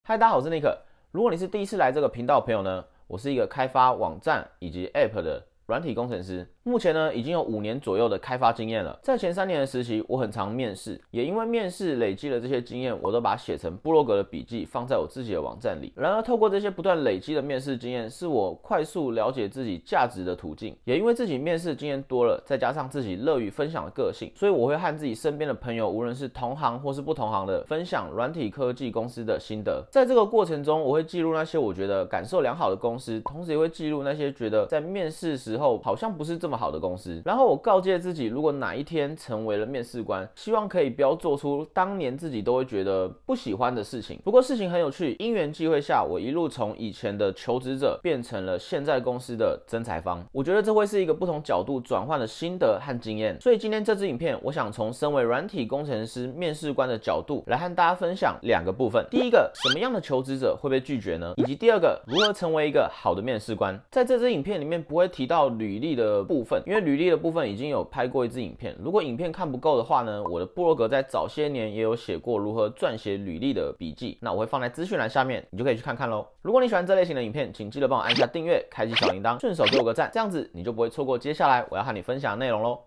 嗨，大家好，我是 Nick。如果你是第一次来这个频道的朋友呢，我是一个开发网站以及 App 的软体工程师。目前呢，已经有5年左右的开发经验了。在前3年的实习，我很常面试，也因为面试累积了这些经验，我都把它写成部落格的笔记，放在我自己的网站里。然而，透过这些不断累积的面试经验，是我快速了解自己价值的途径。也因为自己面试经验多了，再加上自己乐于分享的个性，所以我会和自己身边的朋友，无论是同行或是不同行的，分享软体科技公司的心得。在这个过程中，我会记录那些我觉得感受良好的公司，同时也会记录那些觉得在面试时候好像不是这么好的公司。然后我告诫自己，如果哪一天成为了面试官，希望可以不要做出当年自己都会觉得不喜欢的事情。不过事情很有趣，因缘际会下，我一路从以前的求职者变成了现在公司的征才方。我觉得这会是一个不同角度转换的心得和经验。所以今天这支影片，我想从身为软体工程师面试官的角度来和大家分享2个部分。第一个，什么样的求职者会被拒绝呢？以及第二个，如何成为一个好的面试官。在这支影片里面不会提到履历的部分，因为履历的部分已经有拍过一支影片。如果影片看不够的话呢，我的部落格在早些年也有写过如何撰写履历的笔记，那我会放在资讯栏下面，你就可以去看看咯。如果你喜欢这类型的影片，请记得帮我按下订阅，开启小铃铛，顺手给我个赞，这样子你就不会错过接下来我要和你分享的内容咯。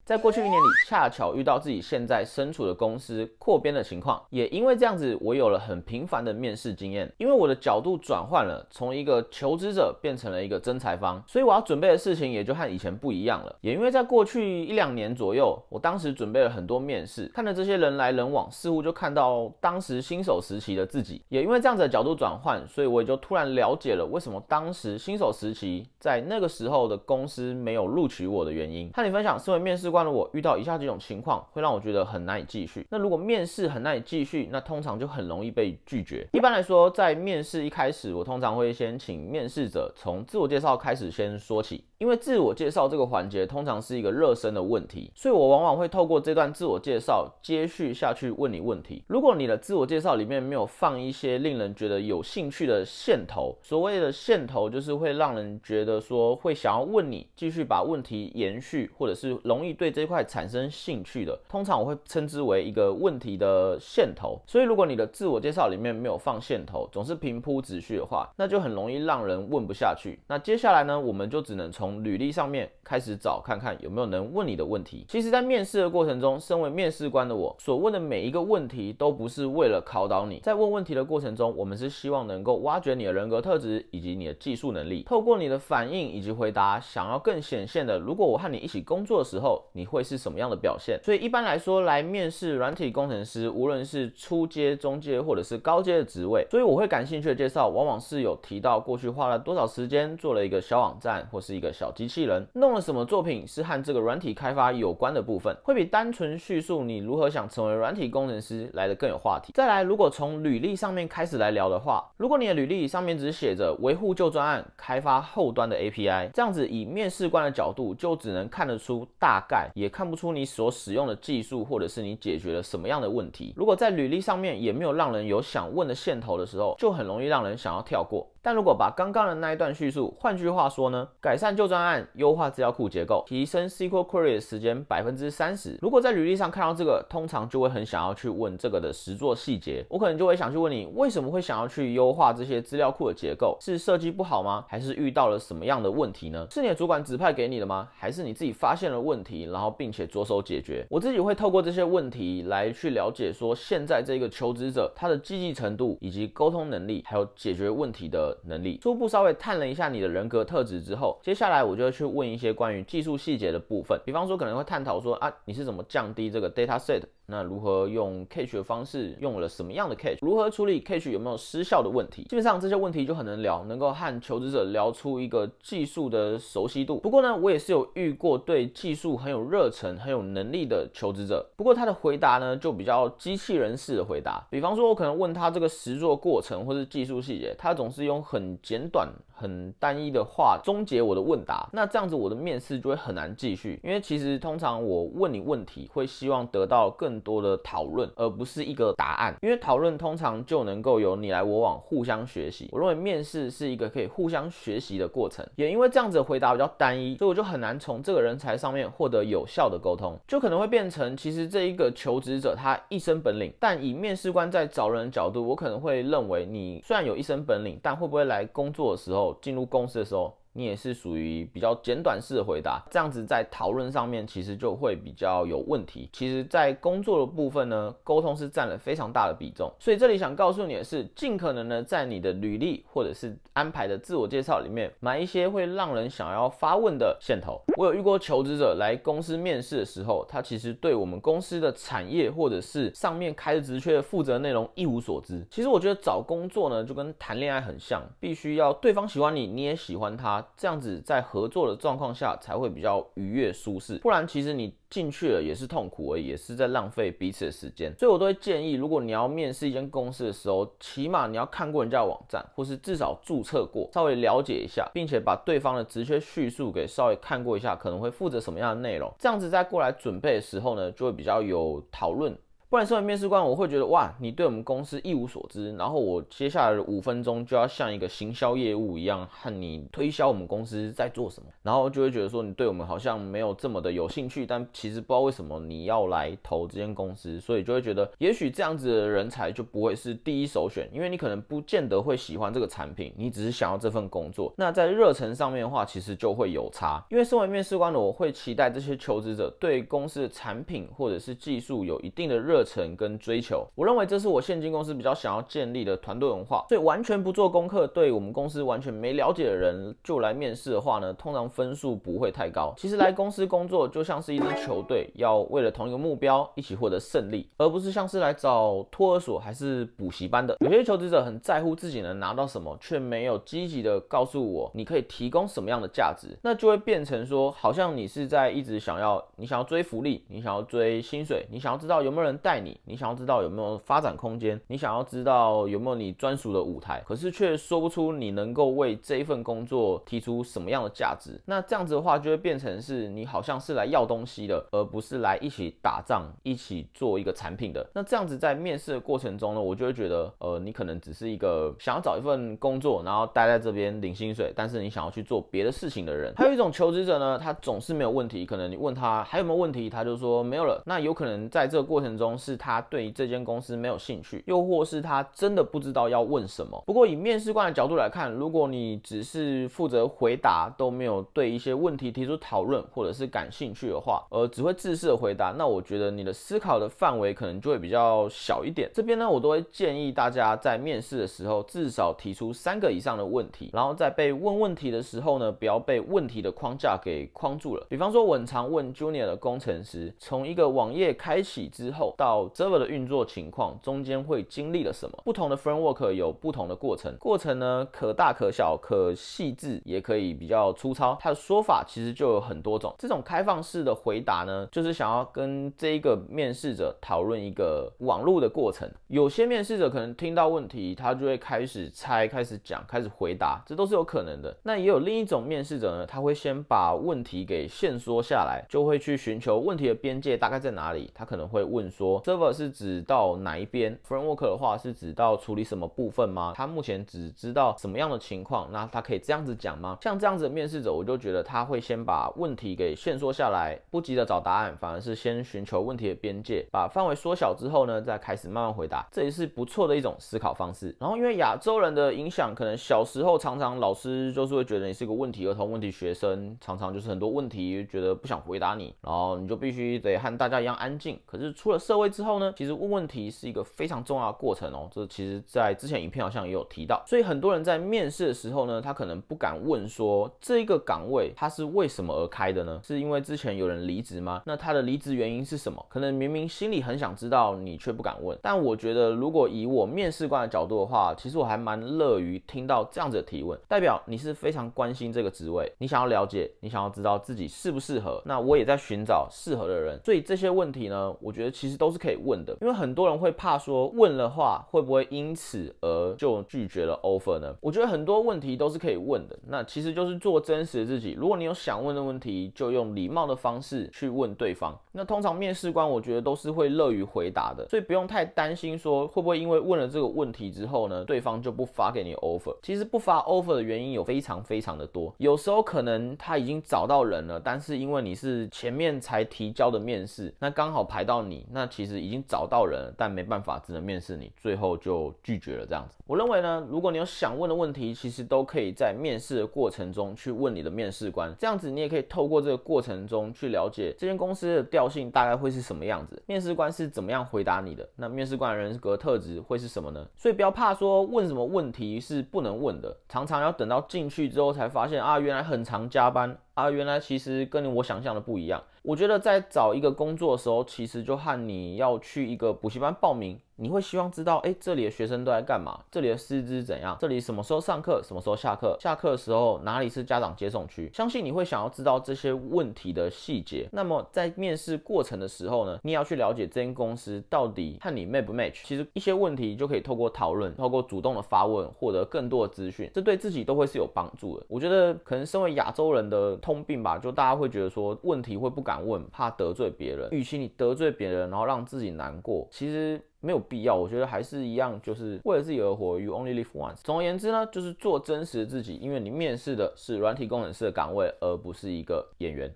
在过去1年里，恰巧遇到自己现在身处的公司扩编的情况，也因为这样子，我有了很频繁的面试经验。因为我的角度转换了，从一个求职者变成了一个征才方，所以我要准备的事情也就和以前不一样了。也因为在过去1-2年左右，我当时准备了很多面试，看着这些人来人往，似乎就看到当时新手时期的自己。也因为这样子的角度转换，所以我也就突然了解了为什么当时新手时期在那个时候的公司没有录取我的原因。和你分享，身为面试官的我遇到以下几种情况，会让我觉得很难以继续。那如果面试很难以继续，那通常就很容易被拒绝。一般来说，在面试一开始，我通常会先请面试者从自我介绍开始先说起。因为自我介绍这个环节通常是一个热身的问题，所以我往往会透过这段自我介绍接续下去问你问题。如果你的自我介绍里面没有放一些令人觉得有兴趣的线头，所谓的线头就是会让人觉得说会想要问你，继续把问题延续，或者是容易对这一块产生兴趣的，通常我会称之为一个问题的线头。所以如果你的自我介绍里面没有放线头，总是平铺直叙的话，那就很容易让人问不下去。那接下来呢，我们就只能从履历上面开始找看看有没有能问你的问题。其实在面试的过程中，身为面试官的我所问的每一个问题都不是为了考倒你，在问问题的过程中，我们是希望能够挖掘你的人格特质以及你的技术能力，透过你的反应以及回答，想要更显现的，如果我和你一起工作的时候，你会是什么样的表现。所以一般来说，来面试软体工程师，无论是初阶、中阶或者是高阶的职位，所以我会感兴趣的介绍往往是有提到过去花了多少时间做了一个小网站或是一个小机器人，弄了什么作品是和这个软体开发有关的部分，会比单纯叙述你如何想成为软体工程师来得更有话题。再来，如果从履历上面开始来聊的话，如果你的履历上面只写着维护旧专案、开发后端的 API， 这样子以面试官的角度就只能看得出大概，也看不出你所使用的技术或者是你解决了什么样的问题。如果在履历上面也没有让人有想问的线头的时候，就很容易让人想要跳过。但如果把刚刚的那一段叙述，换句话说呢，改善旧专案，优化资料库结构，提升 SQL Query 的时间 30%， 如果在履历上看到这个，通常就会很想要去问这个的实作细节。我可能就会想去问你，为什么会想要去优化这些资料库的结构？是设计不好吗？还是遇到了什么样的问题呢？是你的主管指派给你的吗？还是你自己发现了问题，然后并且着手解决？我自己会透过这些问题来去了解说，现在这个求职者他的积极程度，以及沟通能力，还有解决问题的能力。初步稍微探了一下你的人格特质之后，接下来我就会去问一些关于技术细节的部分，比方说可能会探讨说你是怎么降低这个 dataset， 那如何用 cache 的方式，用了什么样的 cache， 如何处理 cache 有没有失效的问题。基本上这些问题就很能聊，能够和求职者聊出一个技术的熟悉度。不过呢，我也是有遇过对技术很有热忱、很有能力的求职者，不过他的回答呢就比较机器人式的回答。比方说我可能问他这个实作过程或是技术细节，他总是用很简短很单一的话终结我的问答，那这样子我的面试就会很难继续。因为其实通常我问你问题会希望得到更多的讨论，而不是一个答案。因为讨论通常就能够有你来我往，互相学习。我认为面试是一个可以互相学习的过程，也因为这样子的回答比较单一，所以我就很难从这个人才上面获得有效的沟通，就可能会变成其实这一个求职者他一身本领，但以面试官在找人的角度，我可能会认为你虽然有一身本领，但会不会来工作的时候，进入公司的时候，你也是属于比较简短式的回答，这样子在讨论上面其实就会比较有问题。其实在工作的部分呢，沟通是占了非常大的比重，所以这里想告诉你的是，尽可能的在你的履历或者是安排的自我介绍里面埋一些会让人想要发问的线头。我有遇过求职者来公司面试的时候，他其实对我们公司的产业或者是上面开的职缺的负责内容一无所知。其实我觉得找工作呢就跟谈恋爱很像，必须要对方喜欢你，你也喜欢他，这样子在合作的状况下才会比较愉悦舒适，不然其实你进去了也是痛苦而已，也是在浪费彼此的时间。所以我都会建议，如果你要面试一间公司的时候，起码你要看过人家的网站，或是至少注册过，稍微了解一下，并且把对方的职缺叙述给稍微看过一下，可能会负责什么样的内容，这样子在过来准备的时候呢，就会比较有讨论。不然身为面试官，我会觉得哇，你对我们公司一无所知，然后我接下来的5分钟就要像一个行销业务一样和你推销我们公司在做什么，然后就会觉得说你对我们好像没有这么的有兴趣，但其实不知道为什么你要来投这间公司，所以就会觉得也许这样子的人才就不会是第一首选，因为你可能不见得会喜欢这个产品，你只是想要这份工作。那在热忱上面的话，其实就会有差。因为身为面试官的我会期待这些求职者对公司的产品或者是技术有一定的热忱跟追求，我认为这是我现今公司比较想要建立的团队文化。所以完全不做功课，对我们公司完全没了解的人就来面试的话呢，通常分数不会太高。其实来公司工作就像是一支球队，要为了同一个目标一起获得胜利，而不是像是来找托儿所还是补习班的。有些求职者很在乎自己能拿到什么，却没有积极的告诉我你可以提供什么样的价值，那就会变成说好像你是在一直想要追福利，你想要追薪水，你想要知道有没有人带你，你想要知道有没有发展空间，你想要知道有没有你专属的舞台，可是却说不出你能够为这一份工作提出什么样的价值。那这样子的话就会变成是你好像是来要东西的，而不是来一起打仗一起做一个产品的。那这样子在面试的过程中呢，我就会觉得你可能只是一个想要找一份工作，然后待在这边领薪水，但是你想要去做别的事情的人。还有一种求职者呢，他总是没有问题，可能你问他还有没有问题，他就说没有了。那有可能在这个过程中是他对这间公司没有兴趣，又或是他真的不知道要问什么。不过以面试官的角度来看，如果你只是负责回答，都没有对一些问题提出讨论或者是感兴趣的话，只会自私的回答，那我觉得你的思考的范围可能就会比较小一点。这边呢，我都会建议大家在面试的时候至少提出3个以上的问题，然后在被问问题的时候呢，不要被问题的框架给框住了。比方说我很常问 Junior 的工程师，从一个网页开启之后到 Server 的运作情况中间会经历了什么，不同的 framework 有不同的过程呢可大可小，可细致也可以比较粗糙，它的说法其实就有很多种。这种开放式的回答呢，就是想要跟这一个面试者讨论一个网络的过程。有些面试者可能听到问题，他就会开始猜，开始讲，开始回答，这都是有可能的。那也有另一种面试者呢，他会先把问题给限缩下来，就会去寻求问题的边界大概在哪里。他可能会问说 server 是指到哪一边， framework 的话是指到处理什么部分吗？他目前只知道什么样的情况，那他可以这样子讲吗？像这样子的面试者，我就觉得他会先把问题给限缩下来，不急着找答案，反而是先寻求问题的边界，把范围缩小之后呢，再开始慢慢回答，这也是不错的一种思考方式。然后因为亚洲人的影响，可能小时候常常老师就是会觉得你是个问题儿童、问题学生，常常就是很多问题觉得不想回答你，然后你就必须得和大家一样安静。可是出了社会之后呢，其实问问题是一个非常重要的过程哦，这其实在之前影片好像也有提到。所以很多人在面试的时候呢，他可能不敢问说这个岗位它是为什么而开的呢？是因为之前有人离职吗？那他的离职原因是什么？可能明明心里很想知道，你却不敢问。但我觉得如果以我面试官的角度的话，其实我还蛮乐于听到这样子的提问，代表你是非常关心这个职位，你想要了解，你想要知道自己适不适合，那我也在寻找适合的人。所以这些问题呢，我觉得其实都是是可以问的，因为很多人会怕说问的话会不会因此而就拒绝了 offer 呢？我觉得很多问题都是可以问的，那其实就是做真实的自己。如果你有想问的问题，就用礼貌的方式去问对方。那通常面试官我觉得都是会乐于回答的，所以不用太担心说会不会因为问了这个问题之后呢，对方就不发给你 offer。其实不发 offer 的原因有非常非常的多，有时候可能他已经找到人了，但是因为你是前面才提交的面试，那刚好排到你，那其实已经找到人了，但没办法只能面试你，最后就拒绝了这样子。我认为呢，如果你有想问的问题，其实都可以在面试的过程中去问你的面试官，这样子你也可以透过这个过程中去了解这间公司的调性大概会是什么样子，面试官是怎么样回答你的，那面试官的人格特质会是什么呢？所以不要怕说问什么问题是不能问的，常常要等到进去之后才发现啊，原来很常加班啊，原来其实跟我想象的不一样。我觉得在找一个工作的时候，其实就和你要去一个补习班报名，你会希望知道，这里的学生都在干嘛？这里的师资怎样？这里什么时候上课？什么时候下课？下课的时候哪里是家长接送区？相信你会想要知道这些问题的细节。那么在面试过程的时候呢，你也要去了解这间公司到底和你 match 不 match。其实一些问题就可以透过讨论，透过主动的发问，获得更多的资讯，这对自己都会是有帮助的。我觉得可能身为亚洲人的通病吧，就大家会觉得说问题会不敢问，怕得罪别人。与其你得罪别人，然后让自己难过，其实没有必要。我觉得还是一样，就是为了自己而活。You only live once。总而言之呢，就是做真实的自己，因为你面试的是软体工程师的岗位，而不是一个演员。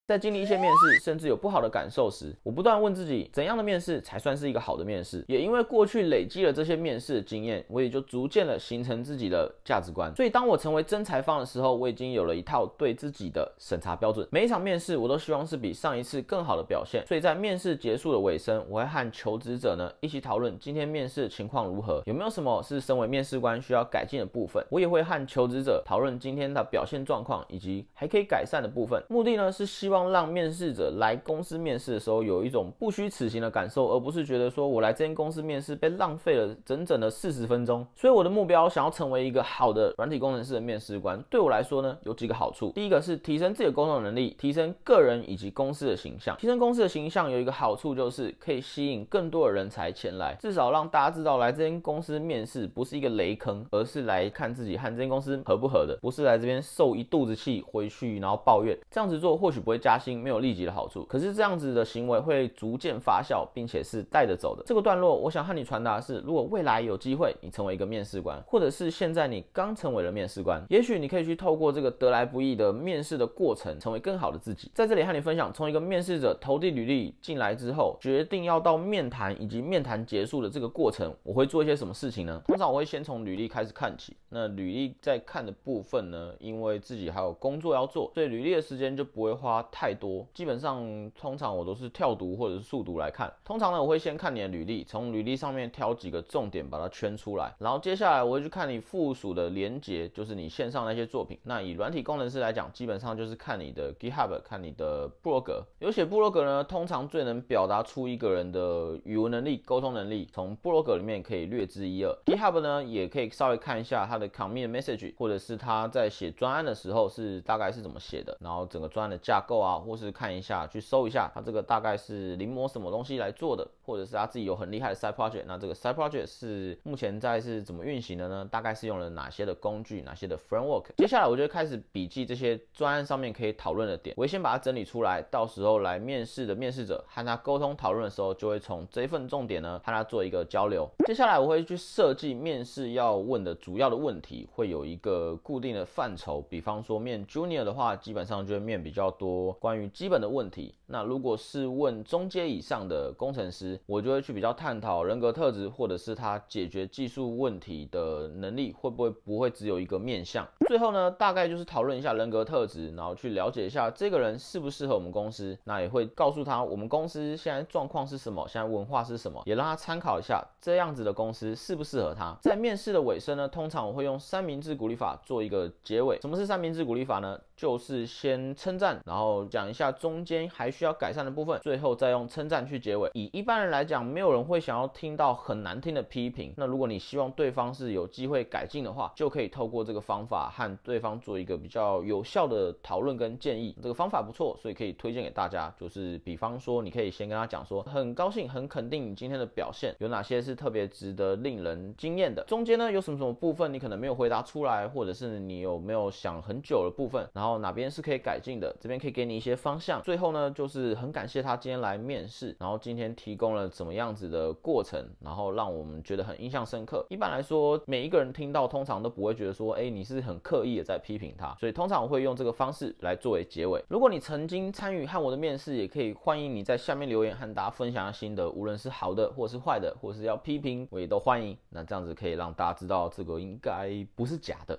在经历一些面试，甚至有不好的感受时，我不断问自己，怎样的面试才算是一个好的面试？也因为过去累积了这些面试的经验，我也就逐渐的形成自己的价值观。所以当我成为真才方的时候，我已经有了一套对自己的审查标准。每一场面试，我都希望是比上一次更好的表现。所以在面试结束的尾声，我会和求职者呢一起讨论今天面试的情况如何，有没有什么是身为面试官需要改进的部分。我也会和求职者讨论今天的表现状况以及还可以改善的部分。目的呢是希望让面试者来公司面试的时候有一种不虚此行的感受，而不是觉得说我来这间公司面试被浪费了整整的40分钟。所以我的目标想要成为一个好的软体工程师的面试官，对我来说呢有几个好处。第一个是提升自己的沟通能力，提升个人以及公司的形象。提升公司的形象有一个好处，就是可以吸引更多的人才前来，至少让大家知道来这间公司面试不是一个雷坑，而是来看自己和这间公司合不合的，不是来这边受一肚子气回去然后抱怨。这样子做或许不会加薪，没有立即的好处，可是这样子的行为会逐渐发酵，并且是带着走的。这个段落我想和你传达的是，如果未来有机会你成为一个面试官，或者是现在你刚成为了面试官，也许你可以去透过这个得来不易的面试的过程，成为更好的自己。在这里和你分享，从一个面试者投递履历进来之后，决定要到面谈以及面谈结束的这个过程，我会做一些什么事情呢？通常我会先从履历开始看起。那履历在看的部分呢，因为自己还有工作要做，所以履历的时间就不会花太多。基本上通常我都是跳读或者是速读来看。通常呢，我会先看你的履历，从履历上面挑几个重点把它圈出来，然后接下来我会去看你附属的连结，就是你线上那些作品。那以软体工程师来讲，基本上就是看你的 GitHub， 看你的部落格。有写部落格呢，通常最能表达出一个人的语文能力、沟通能力，从部落格里面可以略知一二。GitHub 呢，也可以稍微看一下他的 commit message， 或者是他在写专案的时候是大概是怎么写的，然后整个专案的架构啊，或是看一下去搜一下他这个大概是临摹什么东西来做的，或者是他自己有很厉害的 side project， 那这个 side project 是目前在是怎么运行的呢？大概是用了哪些的工具，哪些的 framework。接下来我就会开始笔记这些专案上面可以讨论的点，我会先把它整理出来，到时候来面试的面试者和他沟通讨论的时候，就会从这一份重点呢和他做一个交流。接下来我会去设计面试要问的主要的问题，会有一个固定的范畴，比方说面 junior 的话，基本上就会面比较多关于基本的问题。那如果是问中阶以上的工程师，我就会去比较探讨人格特质，或者是他解决技术问题的能力会不会只有一个面向。最后呢，大概就是讨论一下人格特质，然后去了解一下这个人适不适合我们公司。那也会告诉他我们公司现在状况是什么，现在文化是什么，也让他参考一下这样子的公司适不适合他。在面试的尾声呢，通常我会用三明治鼓励法做一个结尾。什么是三明治鼓励法呢？就是先称赞，然后讲一下中间还需要改善的部分，最后再用称赞去结尾。以一般人来讲，没有人会想要听到很难听的批评。那如果你希望对方是有机会改进的话，就可以透过这个方法和对方做一个比较有效的讨论跟建议。这个方法不错，所以可以推荐给大家。就是比方说，你可以先跟他讲说，很高兴、很肯定你今天的表现，有哪些是特别值得令人惊艳的。中间呢，有什么部分你可能没有回答出来，或者是你有没有想很久的部分，然后哪边是可以改进的，这边可以给你一些方向。最后呢，就是很感谢他今天来面试，然后今天提供了怎么样子的过程，然后让我们觉得很印象深刻。一般来说，每一个人听到通常都不会觉得说，你是很刻意的在批评他，所以通常我会用这个方式来作为结尾。如果你曾经参与和我的面试，也可以欢迎你在下面留言和大家分享心得，无论是好的或是坏的，或是要批评，我也都欢迎。那这样子可以让大家知道这个应该不是假的。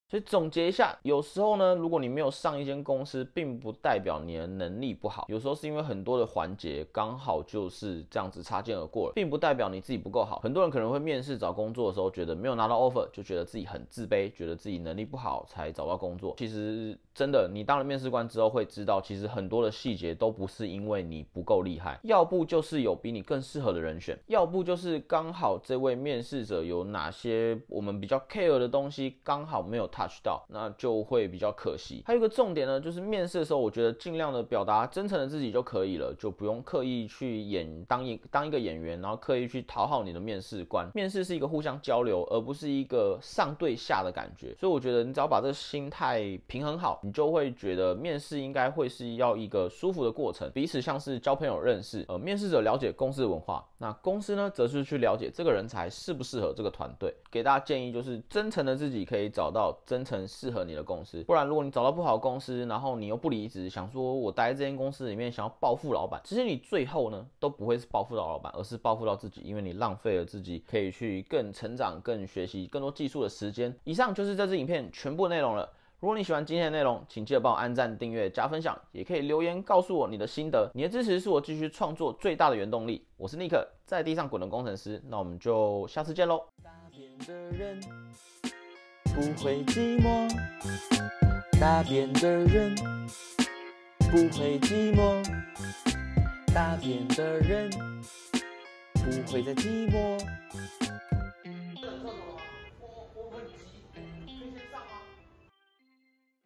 所以总结一下，有时候呢，如果你没有上一间公司，并不代表你的能力不好，有时候是因为很多的环节刚好就是这样子擦肩而过了，并不代表你自己不够好。很多人可能会面试找工作的时候，觉得没有拿到 offer， 就觉得自己很自卑，觉得自己能力不好才找到工作。其实真的，你当了面试官之后会知道，其实很多的细节都不是因为你不够厉害，要不就是有比你更适合的人选，要不就是刚好这位面试者有哪些我们比较 care 的东西刚好没有touch到，那就会比较可惜。还有一个重点呢，就是面试的时候，我觉得尽量的表达真诚的自己就可以了，就不用刻意去当一个演员，然后刻意去讨好你的面试官。面试是一个互相交流，而不是一个上对下的感觉。所以我觉得你只要把这个心态平衡好，你就会觉得面试应该会是要一个舒服的过程，彼此像是交朋友认识。面试者了解公司的文化，那公司呢，则是去了解这个人才适不适合这个团队。给大家建议就是，真诚的自己可以找到真诚适合你的公司，不然如果你找到不好的公司，然后你又不离职，想说我待在这间公司里面想要报复老板，其实你最后呢都不会是报复到老板，而是报复到自己，因为你浪费了自己可以去更成长、更学习更多技术的时间。以上就是这支影片全部内容了。如果你喜欢今天的内容，请记得帮我按赞、订阅、加分享，也可以留言告诉我你的心得。你的支持是我继续创作最大的原动力。我是尼克，在地上滚的工程师，那我们就下次见喽。大便的人不会寂寞，大便的人不会寂寞，大便的人不会再寂寞。